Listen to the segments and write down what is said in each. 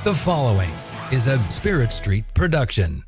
The following is a Spirit Street production.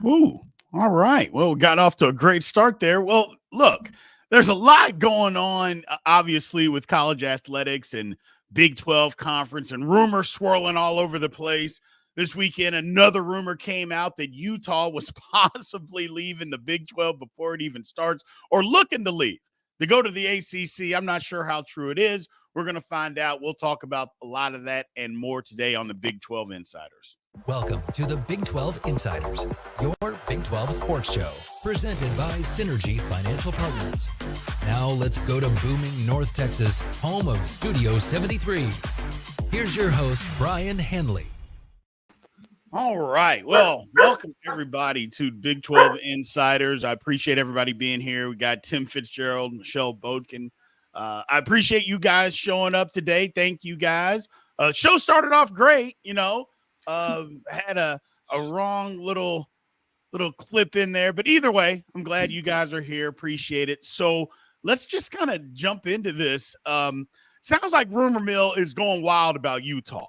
Ooh, all right. Well, we got off to a great start there. Well, look, there's a lot going on, obviously, with college athletics and Big 12 conference and rumors swirling all over the place. This weekend, another rumor came out that Utah was possibly leaving the Big 12 before it even starts, or looking to leave to go to the ACC. I'm not sure how true it is. We're going to find out. We'll talk about a lot of that and more today on the Big 12 Insiders. Welcome to the Big 12 Insiders, your Big 12 sports show, presented by Synergy Financial Partners. Now let's go to booming North Texas, home of Studio 73. Here's your host, Brian Henley. All right. Well, welcome everybody to Big 12 Insiders. I appreciate everybody being here. We got Tim Fitzgerald, Michelle Bodkin. I appreciate you guys showing up today. Thank you guys. Show started off great, had a wrong little clip in there, but either way, I'm glad you guys are here. Appreciate it. So let's just kind of jump into this. Sounds like rumor mill is going wild about Utah.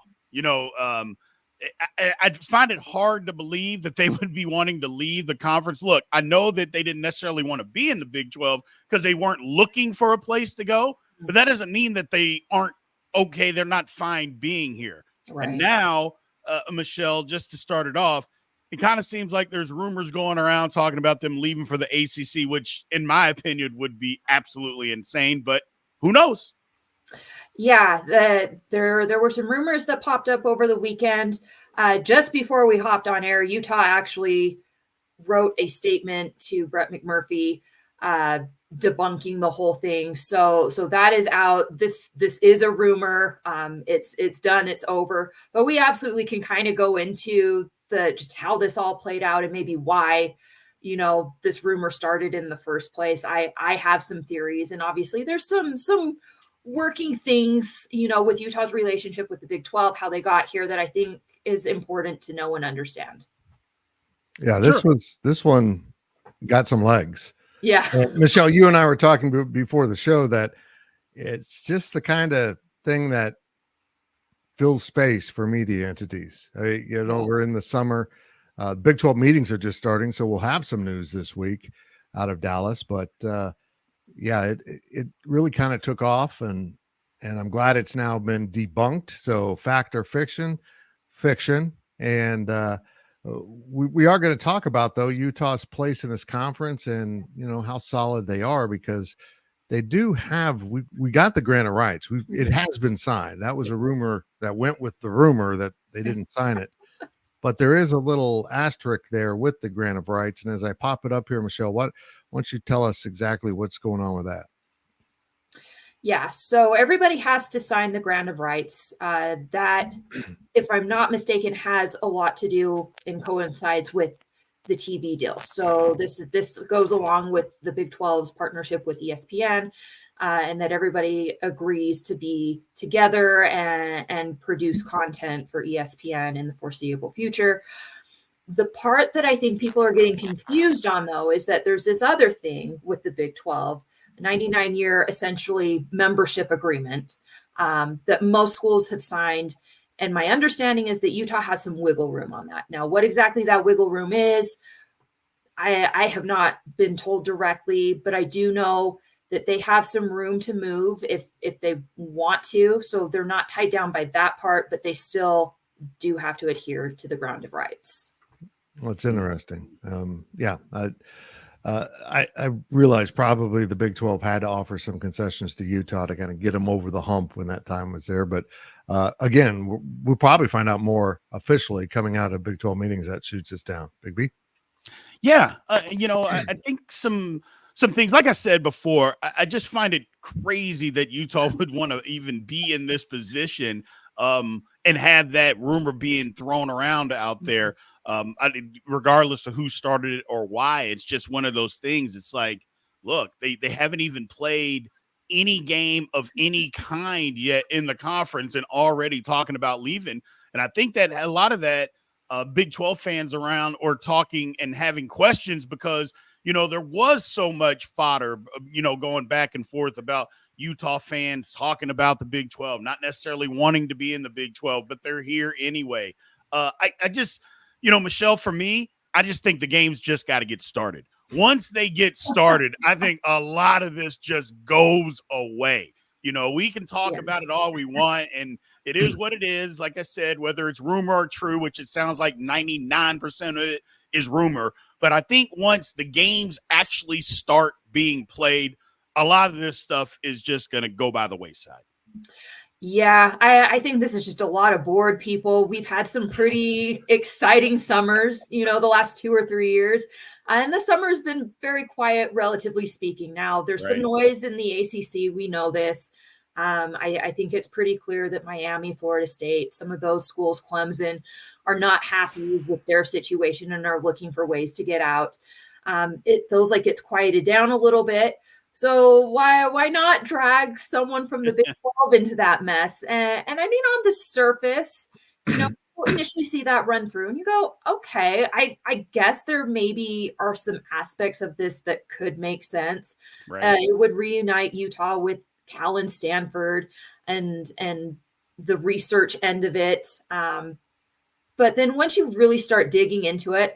I find it hard to believe that they would be wanting to leave the conference. Look, I know that they didn't necessarily want to be in the Big 12 because they weren't looking for a place to go, but that doesn't mean that they aren't okay. They're not fine being here. Right. And now, Michelle, just to start it off, it kind of seems like there's rumors going around talking about them leaving for the ACC, which in my opinion would be absolutely insane, but who knows? Yeah, there were some rumors that popped up over the weekend. Just before we hopped on air, Utah actually wrote a statement to Brett McMurphy debunking the whole thing. So that is out. This is a rumor. It's done. It's over. But we absolutely can kind of go into just how this all played out and maybe why this rumor started in the first place. I have some theories, and obviously there's some working things, with Utah's relationship with the Big 12, how they got here, that I think is important to know and understand. Yeah, this one got some legs. Yeah. Michelle, you and I were talking before the show that it's just the kind of thing that fills space for media entities. We're in the summer. Big 12 meetings are just starting, so we'll have some news this week out of Dallas, but yeah, it really kind of took off, and I'm glad it's now been debunked. So fact or fiction, and we are going to talk about, though, Utah's place in this conference and how solid they are, because they do have we got the grant of rights. It has been signed. That was a rumor that went with the rumor that they didn't sign it, but there is a little asterisk there with the grant of rights. And as I pop it up here, Michelle, why don't you tell us exactly what's going on with that? Yeah, so everybody has to sign the grant of rights. That, if I'm not mistaken, has a lot to do and coincides with the TV deal. So this goes along with the Big 12's partnership with ESPN, and that everybody agrees to be together and produce content for ESPN in the foreseeable future. The part that I think people are getting confused on, though, is that there's this other thing with the Big 12, a 99-year essentially membership agreement that most schools have signed. And my understanding is that Utah has some wiggle room on that. Now, what exactly that wiggle room is, I have not been told directly, but I do know that they have some room to move if they want to. So they're not tied down by that part, but they still do have to adhere to the grant of rights. Well, it's interesting. I realized probably the Big 12 had to offer some concessions to Utah to kind of get them over the hump when that time was there. But again, we'll probably find out more officially coming out of Big 12 meetings that shoots us down. Big B? Yeah. I think some things, like I said before, I just find it crazy that Utah would want to even be in this position and have that rumor being thrown around out there. Regardless of who started it or why, it's just one of those things. It's like, look, they haven't even played any game of any kind yet in the conference and already talking about leaving. And I think that a lot of that Big 12 fans around or talking and having questions because, there was so much fodder, going back and forth about, Utah fans talking about the Big 12, not necessarily wanting to be in the Big 12, but they're here anyway. I just, Michelle, for me, I just think the game's just got to get started. Once they get started, I think a lot of this just goes away. We can talk about it all we want, and it is what it is. Like I said, whether it's rumor or true, which it sounds like 99% of it is rumor. But I think once the games actually start being played, a lot of this stuff is just going to go by the wayside. Yeah, I think this is just a lot of bored people. We've had some pretty exciting summers, the last 2 or 3 years. And the summer's been very quiet, relatively speaking. Now, there's some noise in the ACC. We know this. I think it's pretty clear that Miami, Florida State, some of those schools, Clemson, are not happy with their situation and are looking for ways to get out. It feels like it's quieted down a little bit. So why not drag someone from the Big 12 into that mess? And I mean, on the surface, you initially see that run through and you go, okay, I guess there maybe are some aspects of this that could make sense. It would reunite Utah with Cal and Stanford and the research end of it. But then once you really start digging into it,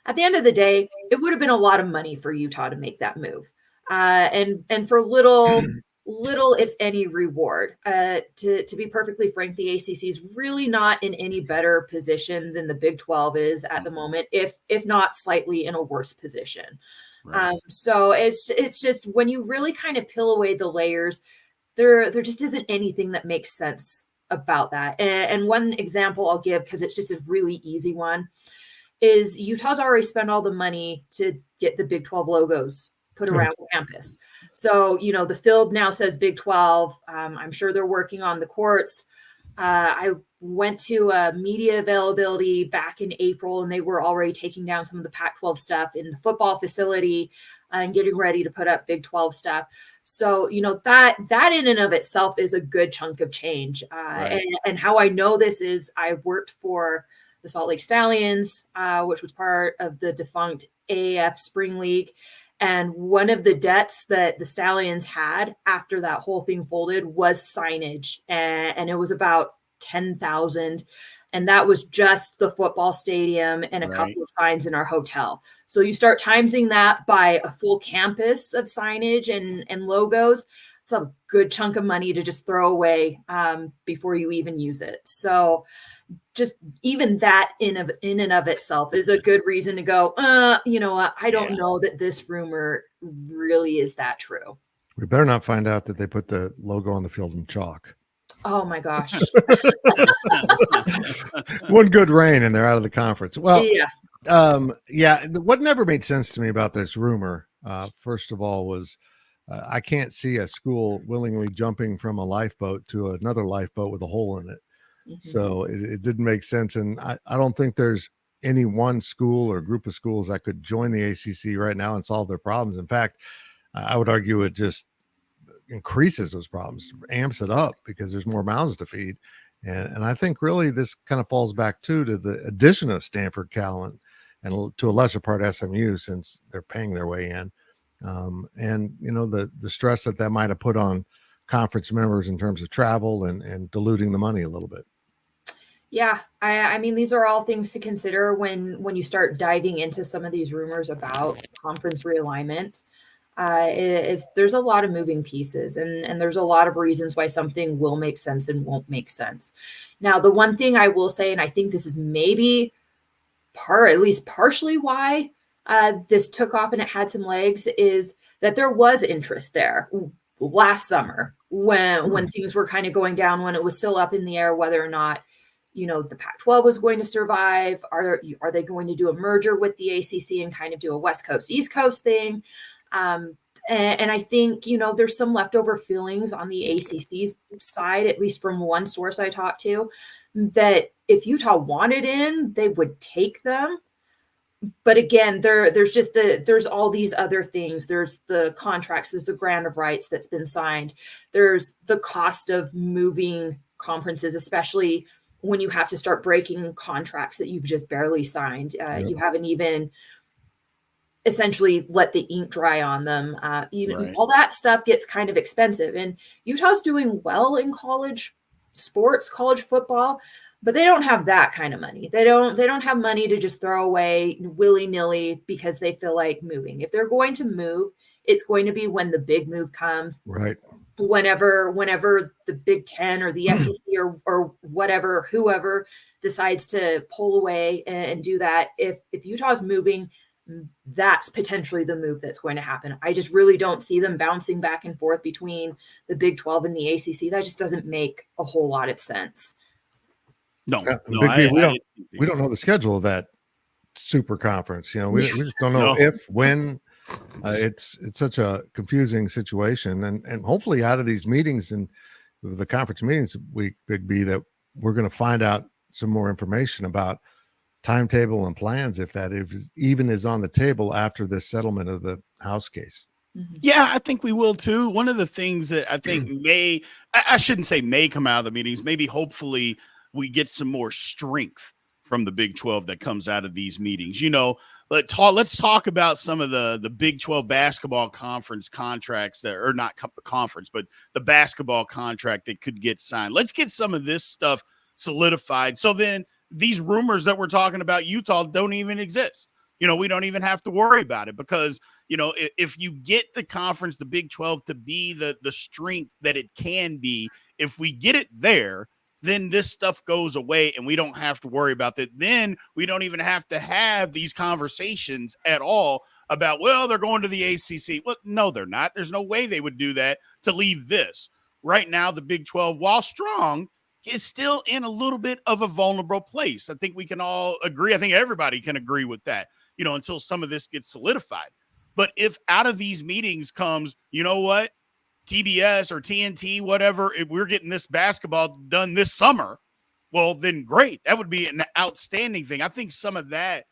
at the end of the day, it would have been a lot of money for Utah to make that move. And for little, if any, reward. To be perfectly frank, the ACC is really not in any better position than the Big 12 is at the moment, if not slightly in a worse position. So it's just when you really kind of peel away the layers, there just isn't anything that makes sense about that. And one example I'll give, because it's just a really easy one, is Utah's already spent all the money to get the Big 12 logos put around campus. So, the field now says Big 12. I'm sure they're working on the courts. I went to a media availability back in April, and they were already taking down some of the Pac-12 stuff in the football facility and getting ready to put up Big 12 stuff. So, that in and of itself is a good chunk of change. And how I know this is I worked for the Salt Lake Stallions, which was part of the defunct AAF Spring League. And one of the debts that the Stallions had after that whole thing folded was signage. And it was about $10,000. And that was just the football stadium and a couple of signs in our hotel. So you start timesing that by a full campus of signage and logos. It's a good chunk of money to just throw away before you even use it. So just even that in and of itself is a good reason to go, you know what? I don't know that this rumor really is that true. We better not find out that they put the logo on the field in chalk. Oh my gosh. One good rain and they're out of the conference. Well, what never made sense to me about this rumor, first of all, was I can't see a school willingly jumping from a lifeboat to another lifeboat with a hole in it. So it didn't make sense. And I don't think there's any one school or group of schools that could join the ACC right now and solve their problems. In fact, I would argue it just increases those problems, amps it up because there's more mouths to feed. And I think really this kind of falls back to the addition of Stanford, Cal, and to a lesser part SMU, since they're paying their way in. And, the stress that might have put on conference members in terms of travel and diluting the money a little bit. Yeah, I mean, these are all things to consider when you start diving into some of these rumors about conference realignment. There's a lot of moving pieces and there's a lot of reasons why something will make sense and won't make sense. Now, the one thing I will say, and I think this is maybe at least partially why this took off and it had some legs, is that there was interest there last summer when things were kind of going down, when it was still up in the air whether or not the Pac-12 was going to survive. Are they going to do a merger with the ACC and kind of do a West Coast, East Coast thing? And I think, there's some leftover feelings on the ACC's side, at least from one source I talked to, that if Utah wanted in, they would take them. But again, there's all these other things. There's the contracts, there's the grant of rights that's been signed. There's the cost of moving conferences, especially when you have to start breaking contracts that you've just barely signed. You haven't even essentially let the ink dry on them. Right. All that stuff gets kind of expensive, and Utah's doing well in college sports, college football, but they don't have that kind of money. They don't have money to just throw away willy-nilly because they feel like moving. If they're going to move, it's going to be when the big move comes. Right. Whenever the Big Ten or the SEC or whatever, whoever decides to pull away and do that. If Utah's moving, that's potentially the move that's going to happen. I just really don't see them bouncing back and forth between the Big 12 and the ACC. That just doesn't make a whole lot of sense. No, we don't know the schedule of that super conference. We just don't know when. It's such a confusing situation, and hopefully out of these meetings and the conference meetings week, Big B, that we're going to find out some more information about timetable and plans, if that even is on the table after the settlement of the House case. Yeah, I think we will too. One of the things that I think I shouldn't say may come out of the meetings, maybe hopefully we get some more strength from the Big 12 that comes out of these meetings. Let's talk about some of the Big 12 basketball conference contracts that are not conference, but the basketball contract that could get signed. Let's get some of this stuff solidified. So then these rumors that we're talking about Utah don't even exist. We don't even have to worry about it because, if you get the conference, the Big 12 to be the strength that it can be, if we get it there, then this stuff goes away and we don't have to worry about that. Then we don't even have to have these conversations at all about, well, they're going to the ACC. Well, no, they're not. There's no way they would do that to leave this. Right now, the Big 12, while strong, is still in a little bit of a vulnerable place. I think we can all agree. I think everybody can agree with that, until some of this gets solidified. But if out of these meetings comes, you know what, TBS or TNT, whatever, if we're getting this basketball done this summer, well, then great. That would be an outstanding thing. I think some of that,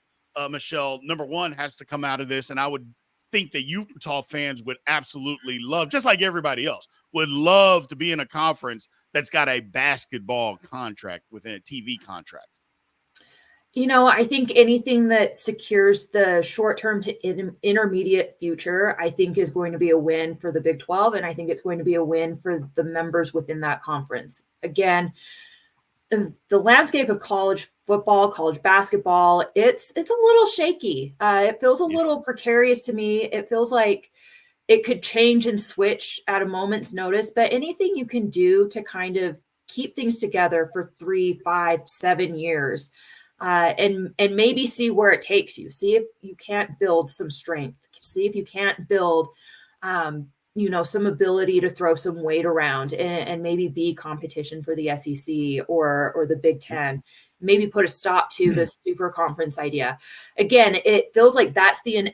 Michelle, number one, has to come out of this. And I would think that Utah fans would absolutely love, just like everybody else, would love to be in a conference that's got a basketball contract within a TV contract. I think anything that secures the short-term to intermediate future, I think is going to be a win for the Big 12. And I think it's going to be a win for the members within that conference. Again, the landscape of college football, college basketball, it's a little shaky. It feels a little precarious to me. It feels like it could change and switch at a moment's notice, but anything you can do to kind of keep things together for 3, 5, 7 years, and maybe see where it takes you. See if you can't build some strength. See if you can't build, some ability to throw some weight around and maybe be competition for the SEC or the Big Ten. Maybe put a stop to the super conference idea. Again, it feels like that's the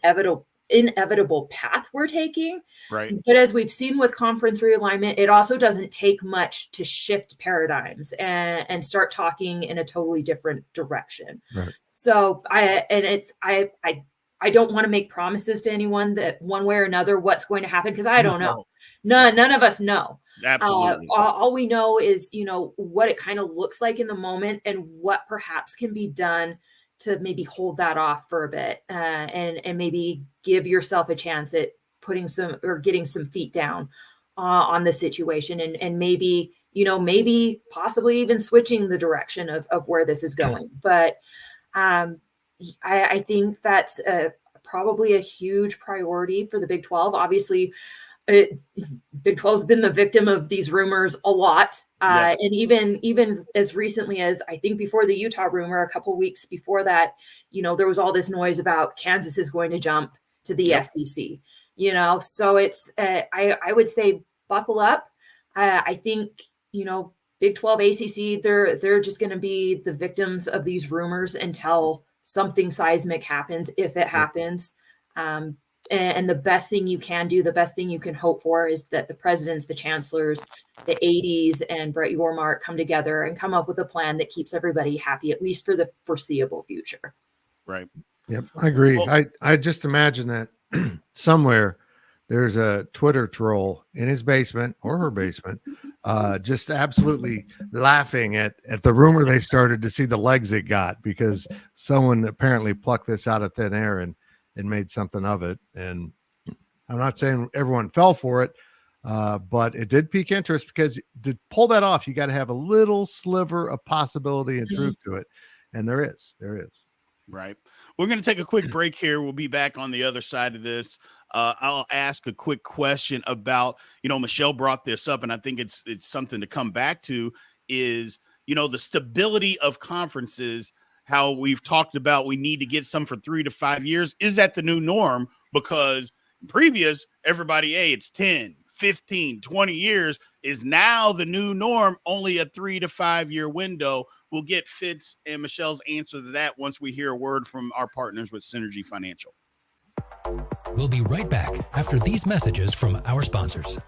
inevitable path we're taking. Right. But as we've seen with conference realignment, it also doesn't take much to shift paradigms and start talking in a totally different direction. Right. So I don't want to make promises to anyone that one way or another what's going to happen, because I don't know. None of us know. Absolutely. All we know is, what it kind of looks like in the moment and what perhaps can be done to maybe hold that off for a bit, and maybe give yourself a chance at putting some or getting some feet down on the situation, and maybe possibly even switching the direction of where this is going. But I think that's probably a huge priority for the Big 12. Obviously, Big 12 has been the victim of these rumors a lot. Yes. And even as recently as, I think, before the Utah rumor, a couple weeks before that, there was all this noise about Kansas is going to jump to the SEC, so it's, I would say buckle up. I think, Big 12, ACC, they're just going to be the victims of these rumors until something seismic happens, if it happens. And the best thing you can do, the best thing you can hope for, is that the presidents, the chancellors, the ADs, and Brett Yormark come together and come up with a plan that keeps everybody happy, at least for the foreseeable future. Right. Yep, I agree. Well, I just imagine that somewhere there's a Twitter troll in his basement or her basement, just absolutely laughing at the rumor they started to see the legs it got, because someone apparently plucked this out of thin air and and made something of it. And I'm not saying everyone fell for it, but it did pique interest, because to pull that off, you got to have a little sliver of possibility and truth to it. And there is. Right. We're going to take a quick break here. We'll be back on the other side of this. I'll ask a quick question about, Michelle brought this up, and I think it's something to come back to, is, the stability of conferences, how we've talked about we need to get some for 3 to 5 years. Is that the new norm? Because previous, everybody, hey, it's 10, 15, 20 years is now the new norm, only a 3 to 5 year window. We'll get Fitz and Michelle's answer to that once we hear a word from our partners with Synergy Financial. We'll be right back after these messages from our sponsors.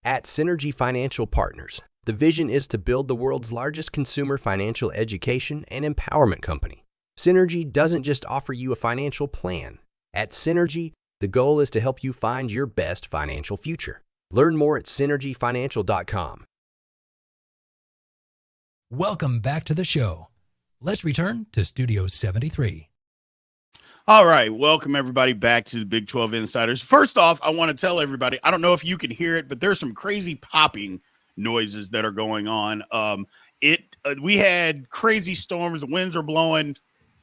At Synergy Financial Partners, the vision is to build the world's largest consumer financial education and empowerment company. Synergy doesn't just offer you a financial plan. At Synergy, the goal is to help you find your best financial future. Learn more at synergyfinancial.com. Welcome back to the show. Let's return to Studio 73. All right. Welcome, everybody, back to the Big 12 Insiders. First off, I want to tell everybody, I don't know if you can hear it, but there's some crazy popping noises that are going on. We had crazy storms. The winds are blowing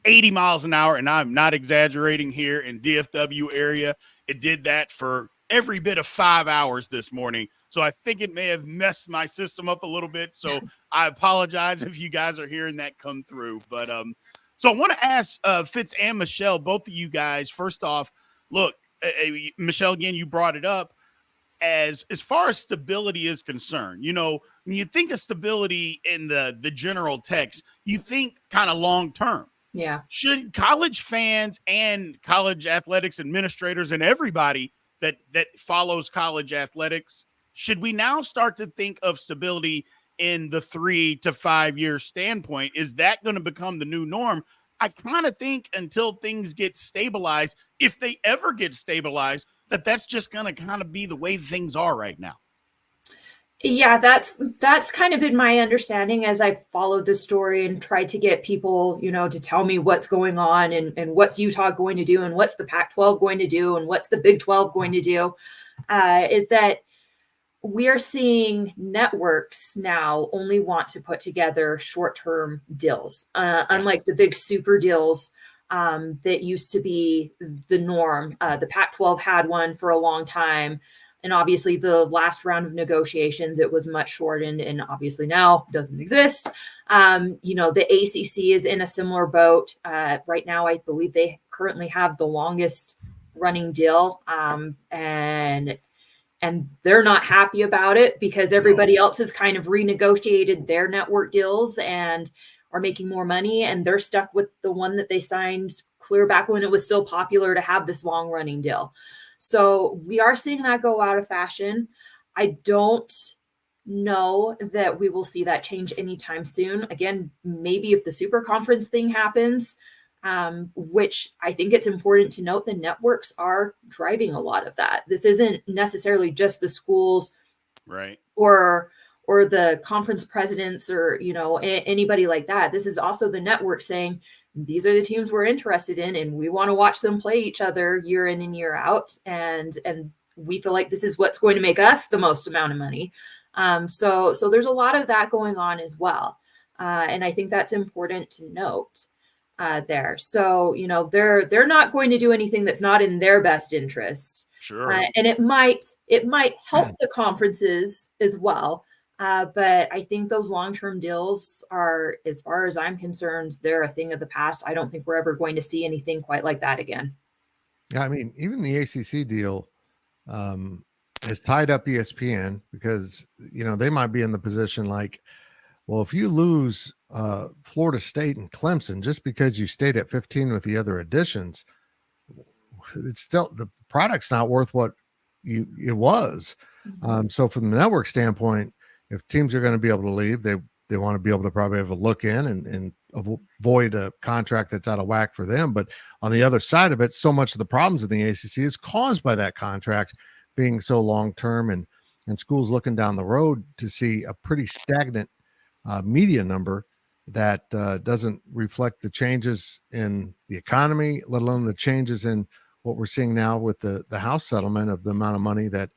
80 miles an hour, and I'm not exaggerating here in DFW area. It did that for every bit of 5 hours this morning. So I think it may have messed my system up a little bit. So I apologize if you guys are hearing that come through. But so I want to ask Fitz and Michelle, both of you guys, first off, look, Michelle, again, you brought it up. As far as stability is concerned, when you think of stability in the general text, you think kind of long term. Yeah. Should college fans and college athletics administrators and everybody that follows college athletics, should we now start to think of stability in the 3 to 5 year standpoint? Is that going to become the new norm? I kind of think until things get stabilized, if they ever get stabilized, that's just going to kind of be the way things are right now. Yeah, that's kind of been my understanding as I've followed the story and tried to get people, to tell me what's going on and what's Utah going to do and what's the Pac-12 going to do and what's the Big 12 going to do, is that we are seeing networks now only want to put together short-term deals, unlike the big super deals that used to be the norm. The Pac-12 had one for a long time. And obviously the last round of negotiations, it was much shortened and obviously now doesn't exist. The ACC is in a similar boat. Right now, I believe they currently have the longest running deal. And they're not happy about it because everybody else has kind of renegotiated their network deals and are making more money. And they're stuck with the one that they signed clear back when it was still popular to have this long running deal. So we are seeing that go out of fashion. I don't know that we will see that change anytime soon. Again, maybe if the super conference thing happens, which I think it's important to note, the networks are driving a lot of that. This isn't necessarily just the schools, right, or the conference presidents or, anybody like that. This is also the network saying, these are the teams we're interested in, and we want to watch them play each other year in and year out. And we feel like this is what's going to make us the most amount of money. So there's a lot of that going on as well. And I think that's important to note there. So, they're not going to do anything that's not in their best interest. Sure. And it might help the conferences as well. But I think those long-term deals are, as far as I'm concerned, they're a thing of the past. I don't think we're ever going to see anything quite like that again. Yeah, I mean, even the ACC deal has tied up ESPN because, they might be in the position like, well, if you lose Florida State and Clemson just because you stayed at 15 with the other additions, it's still, the product's not worth what it was. Mm-hmm. So from the network standpoint, if teams are going to be able to leave, they want to be able to probably have a look in and avoid a contract that's out of whack for them. But on the other side of it, so much of the problems in the ACC is caused by that contract being so long-term and schools looking down the road to see a pretty stagnant media number that doesn't reflect the changes in the economy, let alone the changes in what we're seeing now with the House settlement of the amount of money that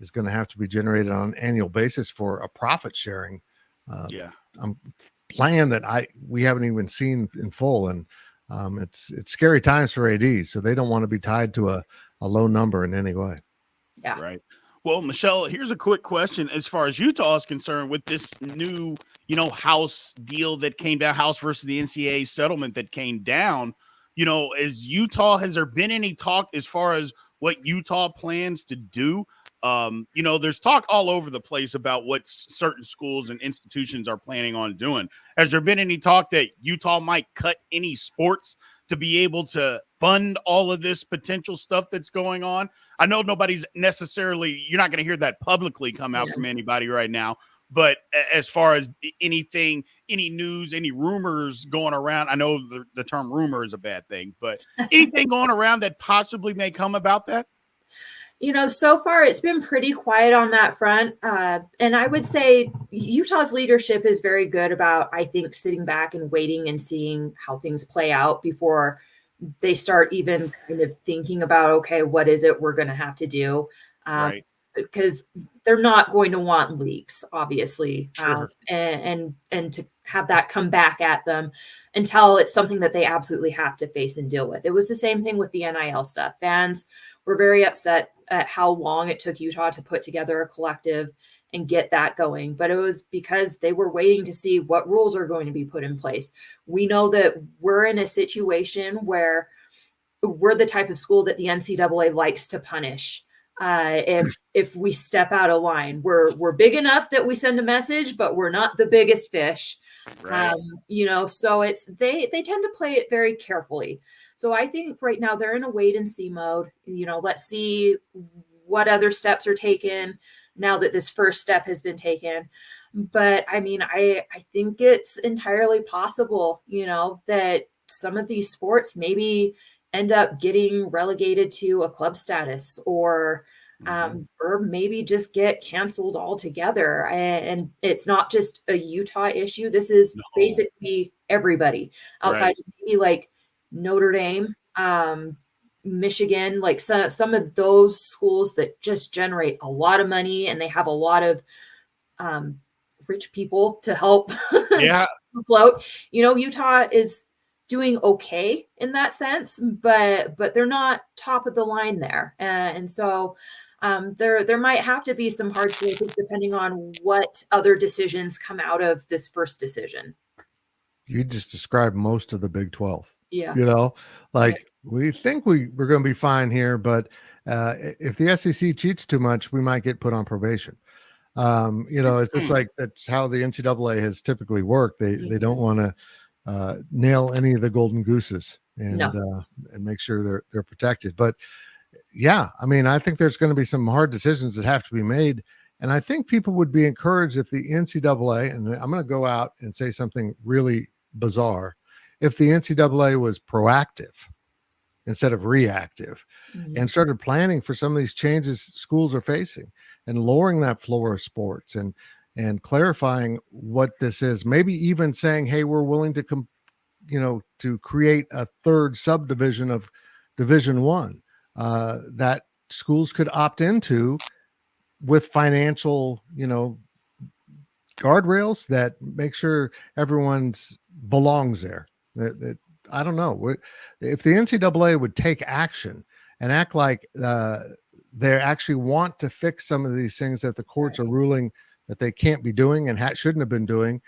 is going to have to be generated on an annual basis for a profit sharing plan that we haven't even seen in full. And it's scary times for ADs, so they don't want to be tied to a low number in any way. Yeah. Right. Well, Michelle, here's a quick question as far as Utah is concerned with this new, House deal that came down, House versus the NCAA settlement that came down. As Utah, has there been any talk as far as what Utah plans to do? There's talk all over the place about what certain schools and institutions are planning on doing. Has there been any talk that Utah might cut any sports to be able to fund all of this potential stuff that's going on? I know nobody's necessarily, you're not going to hear that publicly come out from anybody right now, but as far as anything, any news, any rumors going around, I know the term rumor is a bad thing, but anything going around that possibly may come about that? So far it's been pretty quiet on that front. And I would say Utah's leadership is very good about, I think, sitting back and waiting and seeing how things play out before they start even kind of thinking about, okay, what is it we're going to have to do? Right. Because they're not going to want leaks, obviously. Sure. And to have that come back at them until it's something that they absolutely have to face and deal with. It was the same thing with the NIL stuff. Fans were very upset at how long it took Utah to put together a collective and get that going. But it was because they were waiting to see what rules are going to be put in place. We know that we're in a situation where we're the type of school that the NCAA likes to punish. If we step out of line, we're big enough that we send a message, but we're not the biggest fish. Right. So it's they tend to play it very carefully. So I think right now they're in a wait and see mode. Let's see what other steps are taken now that this first step has been taken. But I mean, I think it's entirely possible, that some of these sports maybe end up getting relegated to a club status or maybe just get canceled altogether. And it's not just a Utah issue. This is basically everybody outside of maybe like Notre Dame, Michigan, like some of those schools that just generate a lot of money and they have a lot of rich people to help float. Utah is doing okay in that sense, but they're not top of the line there. And so there might have to be some hard choices depending on what other decisions come out of this first decision. You just described most of the Big 12. Yeah. We think we're going to be fine here, but if the SEC cheats too much, we might get put on probation. It's just like that's how the NCAA has typically worked. They don't want to nail any of the golden gooses and make sure they're protected. But yeah, I mean, I think there's going to be some hard decisions that have to be made. And I think people would be encouraged if the NCAA, and I'm going to go out and say something really bizarre, if the NCAA was proactive instead of reactive and started planning for some of these changes schools are facing and lowering that floor of sports and clarifying what this is, maybe even saying, hey, we're willing to to create a third subdivision of Division I that schools could opt into with financial, guardrails that make sure everyone's belongs there. That I don't know if the NCAA would take action and act like they actually want to fix some of these things that the courts are ruling that they can't be doing and shouldn't have been doing.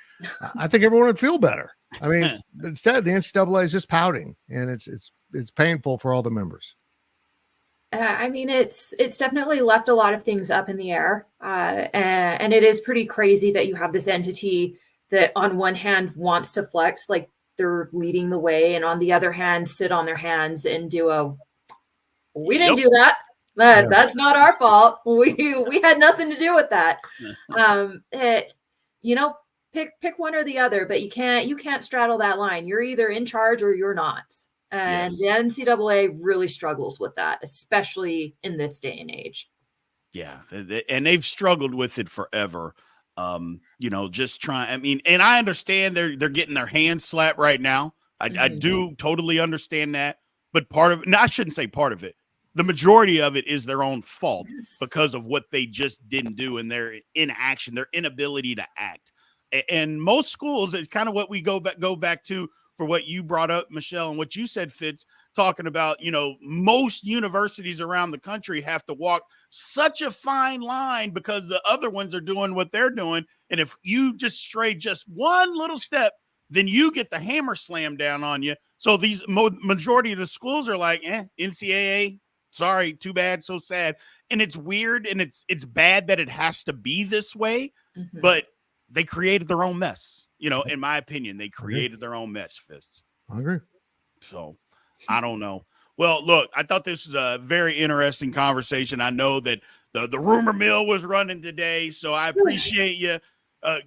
I think everyone would feel better. I mean, instead the NCAA is just pouting, and it's painful for all the members. I mean, it's definitely left a lot of things up in the air. And it is pretty crazy that you have this entity that on one hand wants to flex, like they're leading the way, and on the other hand, sit on their hands and do we didn't do that. That's not our fault. We had nothing to do with that. Pick one or the other, but you can't straddle that line. You're either in charge or you're not. And the NCAA really struggles with that, especially in this day and age. Yeah. And they've struggled with it forever. Just trying. I mean, and I understand they're getting their hands slapped right now. I do totally understand that. But part of it, no, I shouldn't say part of it. the majority of it is their own fault Yes. because of what they just didn't do and their inaction, their inability to act. And most schools, it's kind of what we go back to for what you brought up, Michelle, and what you said, Fitz, talking about, most universities around the country have to walk such a fine line because the other ones are doing what they're doing. And if you just stray just one little step, then you get the hammer slammed down on you. So these majority of the schools are like, NCAA, sorry, too bad, so sad. And it's weird, and it's bad that it has to be this way, but they created their own mess. In my opinion, they created their own mess, Fitz. I agree. So I don't know. Well, look, I thought this was a very interesting conversation. I know that the rumor mill was running today, so I appreciate you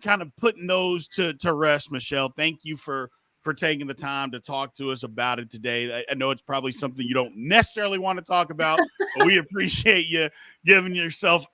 kind of putting those to rest, Michelle. Thank you for taking the time to talk to us about it today. I know it's probably something you don't necessarily want to talk about, but we appreciate you giving yourself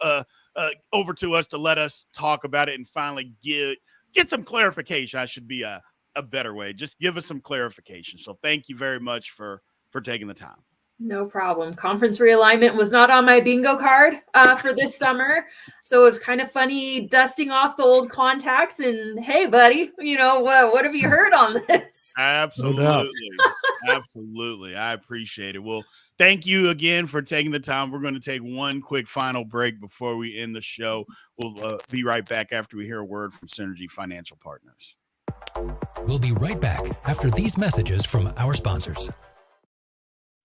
over to us to let us talk about it and finally get some clarification. I should be a better way. Just give us some clarification. So thank you very much for taking the time. No problem. Conference realignment was not on my bingo card for this summer. So it's kind of funny dusting off the old contacts and, hey, buddy, what have you heard on this? Absolutely. Absolutely. I appreciate it. Well, thank you again for taking the time. We're going to take one quick final break before we end the show. We'll be right back after we hear a word from Synergy Financial Partners. We'll be right back after these messages from our sponsors.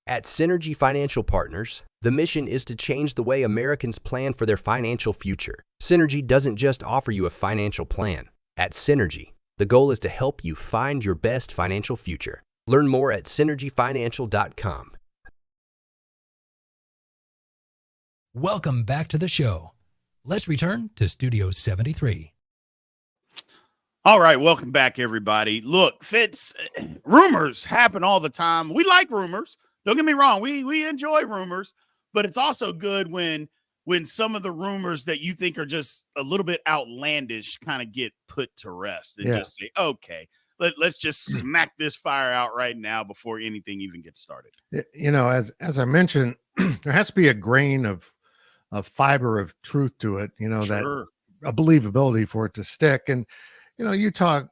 At Synergy Financial Partners, the mission is to change the way Americans plan for their financial future. Synergy doesn't just offer you a financial plan. At Synergy, the goal is to help you find your best financial future. Learn more at synergyfinancial.com. Welcome back to the show. Let's return to Studio 73. All right, welcome back, everybody. Look, Fitz, rumors happen all the time. We like rumors. Don't get me wrong. We enjoy rumors, but it's also good when some of the rumors that you think are just a little bit outlandish kind of get put to rest and just say, okay, let's just smack this fire out right now before anything even gets started. As I mentioned, there has to be a grain of fiber of truth to it, that a believability for it to stick. And, Utah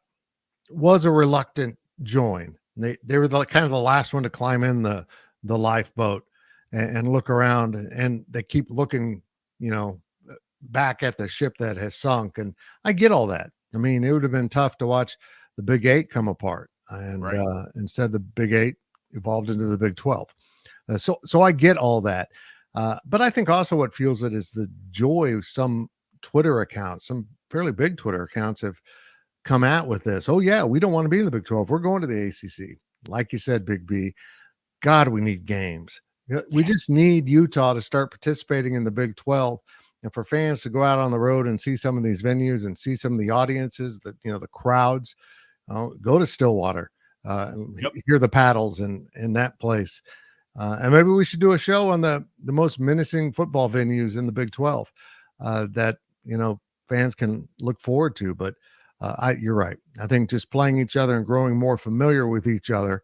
was a reluctant join. They were kind of the last one to climb in the lifeboat and look around, and they keep looking, back at the ship that has sunk. And I get all that. I mean, it would have been tough to watch the Big Eight come apart, and instead the Big Eight evolved into the Big 12. So I get all that. But I think also what fuels it is the joy some Twitter accounts, some fairly big Twitter accounts have come out with this. Oh yeah, we don't want to be in the Big 12. We're going to the ACC. Like you said, Big B, God, we need games. We just need Utah to start participating in the Big 12, and for fans to go out on the road and see some of these venues and see some of the audiences, the crowds. Go to Stillwater, hear the paddles in that place. And maybe we should do a show on the most menacing football venues in the Big 12 that, fans can look forward to. But you're right. I think just playing each other and growing more familiar with each other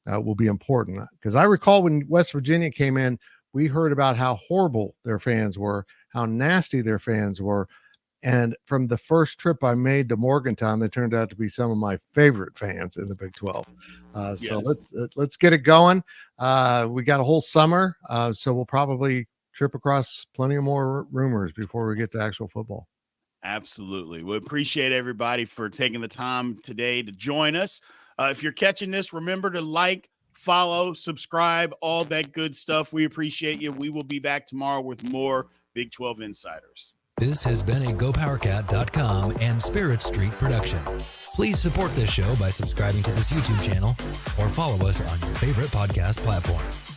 will be important. Because I recall when West Virginia came in, we heard about how horrible their fans were, how nasty their fans were. And from the first trip I made to Morgantown, they turned out to be some of my favorite fans in the Big 12. So let's get it going. We got a whole summer, so we'll probably trip across plenty of more rumors before we get to actual football. Absolutely. We appreciate everybody for taking the time today to join us. If you're catching this, remember to like, follow, subscribe, all that good stuff. We appreciate you. We will be back tomorrow with more Big 12 Insiders. This has been a GoPowercat.com and Spirit Street production. Please support this show by subscribing to this YouTube channel or follow us on your favorite podcast platform.